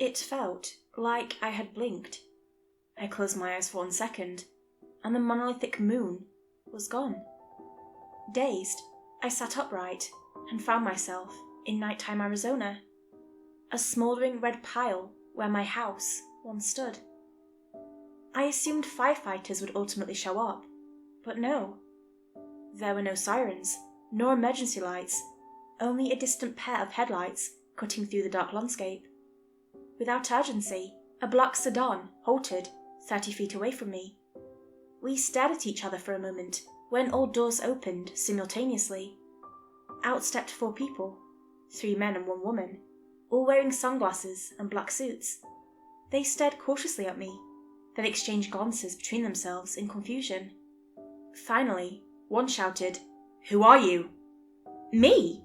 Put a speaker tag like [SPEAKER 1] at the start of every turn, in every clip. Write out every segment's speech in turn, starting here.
[SPEAKER 1] It felt like I had blinked. I closed my eyes for 1 second, and the monolithic moon was gone. Dazed, I sat upright and found myself in nighttime Arizona, a smouldering red pile where my house once stood. I assumed firefighters would ultimately show up, but no. There were no sirens, nor emergency lights, only a distant pair of headlights cutting through the dark landscape. Without urgency, a black sedan halted 30 feet away from me. We stared at each other for a moment when all doors opened simultaneously. Out stepped 4 people, 3 men and 1 woman, all wearing sunglasses and black suits. They stared cautiously at me, then exchanged glances between themselves in confusion. Finally, one shouted, "Who are you?" "Me?"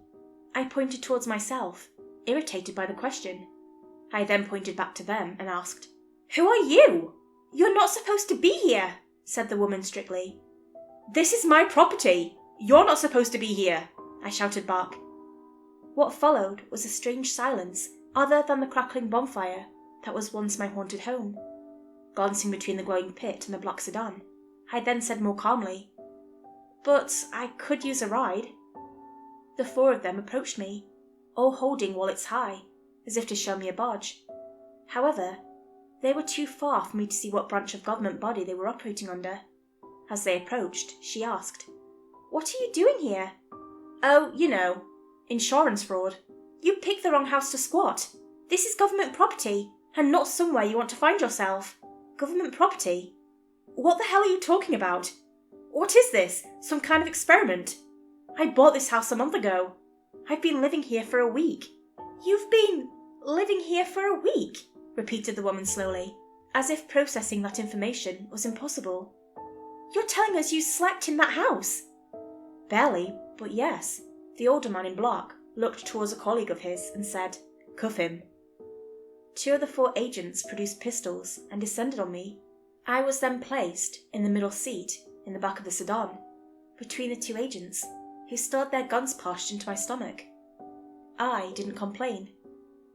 [SPEAKER 1] I pointed towards myself, irritated by the question. I then pointed back to them and asked, "Who are you?" "You're not supposed to be here," said the woman strictly. "This is my property. You're not supposed to be here," I shouted back. What followed was a strange silence other than the crackling bonfire that was once my haunted home. Glancing between the glowing pit and the black sedan, I then said more calmly, "But I could use a ride." The 4 of them approached me, all holding wallets high, as if to show me a badge. However, they were too far for me to see what branch of government body they were operating under. As they approached, she asked, "What are you doing here?" "Oh, you know, insurance fraud. You picked the wrong house to squat. This is government property, and not somewhere you want to find yourself. Government property? What the hell are you talking about? What is this? Some kind of experiment? I bought this house a month ago. I've been living here for a week." "You've been living here for a week?" repeated the woman slowly, as if processing that information was impossible. "You're telling us you slept in that house?" "Barely, but yes." The older man in black looked towards a colleague of his and said, "Cuff him." 2 of the 4 agents produced pistols and descended on me. I was then placed in the middle seat in the back of the sedan, between the 2 agents, who stood their guns pushed into my stomach. I didn't complain.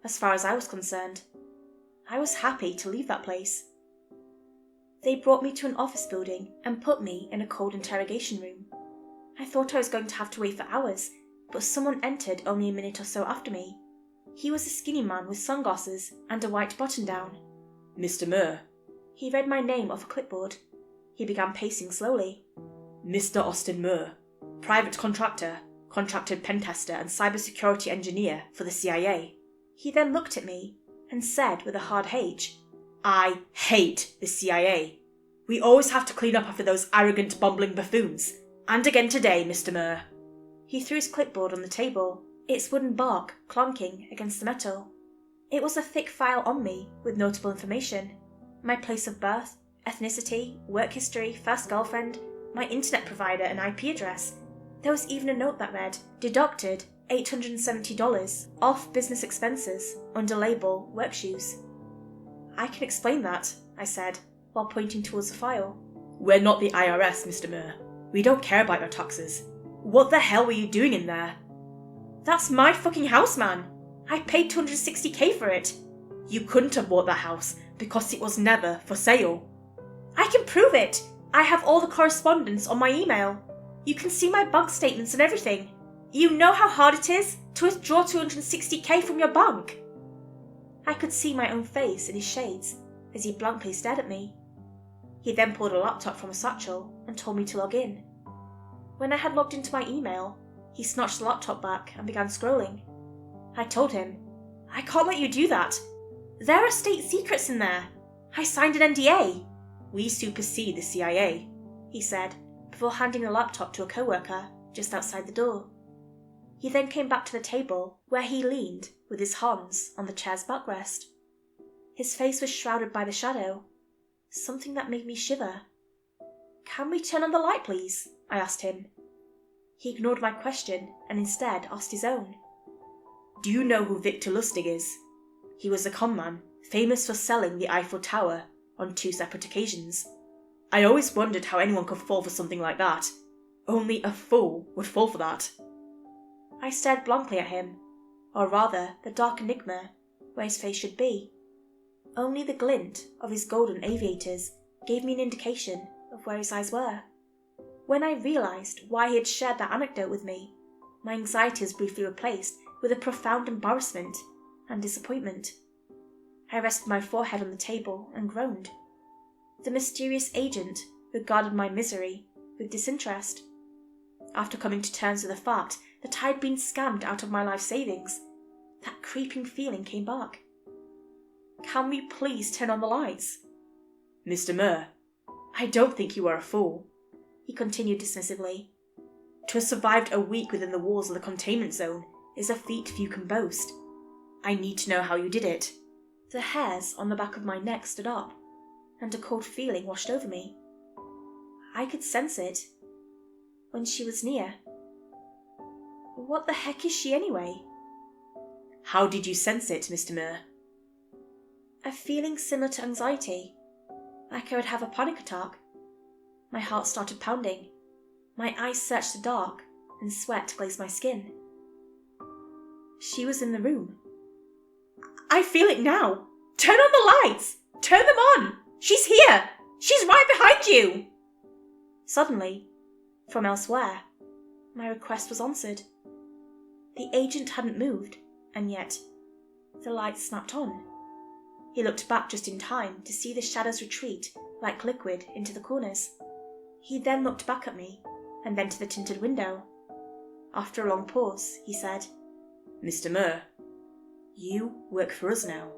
[SPEAKER 1] As far as I was concerned, I was happy to leave that place. They brought me to an office building and put me in a cold interrogation room. I thought I was going to have to wait for hours, but someone entered only a minute or so after me. He was a skinny man with sunglasses and a white button-down. "Mr. Murre." He read my name off a clipboard. He began pacing slowly. "Mr. AustinMurre, private contractor, contracted pen tester and cybersecurity engineer for the CIA." He then looked at me and said with a hard H, "I hate the CIA. We always have to clean up after those arrogant, bumbling buffoons. And again today, Mr. Murre." He threw his clipboard on the table, its wooden bark clonking against the metal. It was a thick file on me with notable information. My place of birth, ethnicity, work history, first girlfriend, my internet provider and IP address. There was even a note that read, "Deducted $870 off business expenses under label work shoes." "I can explain that," I said, while pointing towards the file. "We're not the IRS, Mr. Murre. We don't care about your taxes. What the hell were you doing in there?" "That's my fucking house, man. I paid $260K for it." "You couldn't have bought that house because it was never for sale." "I can prove it. I have all the correspondence on my email. You can see my bank statements and everything. You know how hard it is to withdraw $260K from your bank." I could see my own face in his shades as he blankly stared at me. He then pulled a laptop from a satchel and told me to log in. When I had logged into my email, he snatched the laptop back and began scrolling. I told him, "I can't let you do that. There are state secrets in there. I signed an NDA." "We supersede the CIA," he said, before handing the laptop to a coworker just outside the door. He then came back to the table where he leaned with his hands on the chair's backrest. His face was shrouded by the shadow, something that made me shiver. "Can we turn on the light, please?" I asked him. He ignored my question and instead asked his own. "Do you know who Victor Lustig is? He was a con man, famous for selling the Eiffel Tower on 2 separate occasions. I always wondered how anyone could fall for something like that. Only a fool would fall for that." I stared blankly at him, or rather the dark enigma where his face should be. Only the glint of his golden aviators gave me an indication of where his eyes were. When I realised why he had shared that anecdote with me, my anxiety was briefly replaced with a profound embarrassment and disappointment. I rested my forehead on the table and groaned. The mysterious agent regarded my misery with disinterest. After coming to terms with the fact that I had been scammed out of my life savings, that creeping feeling came back. "Can we please turn on the lights?" "Mr. Murre, I don't think you are a fool," he continued dismissively. "To have survived a week within the walls of the containment zone is a feat few can boast. I need to know how you did it." The hairs on the back of my neck stood up, and a cold feeling washed over me. I could sense it when she was near. What the heck is she anyway? "How did you sense it, Mr. Murre?" A feeling similar to anxiety, like I would have a panic attack. My heart started pounding. My eyes searched the dark, and sweat glazed my skin. She was in the room. "I feel it now! Turn on the lights! Turn them on! She's here! She's right behind you!" Suddenly, from elsewhere, my request was answered. The agent hadn't moved, and yet the lights snapped on. He looked back just in time to see the shadows retreat like liquid into the corners. He then looked back at me, and then to the tinted window. After a long pause, he said, "Mr. Murre, you work for us now."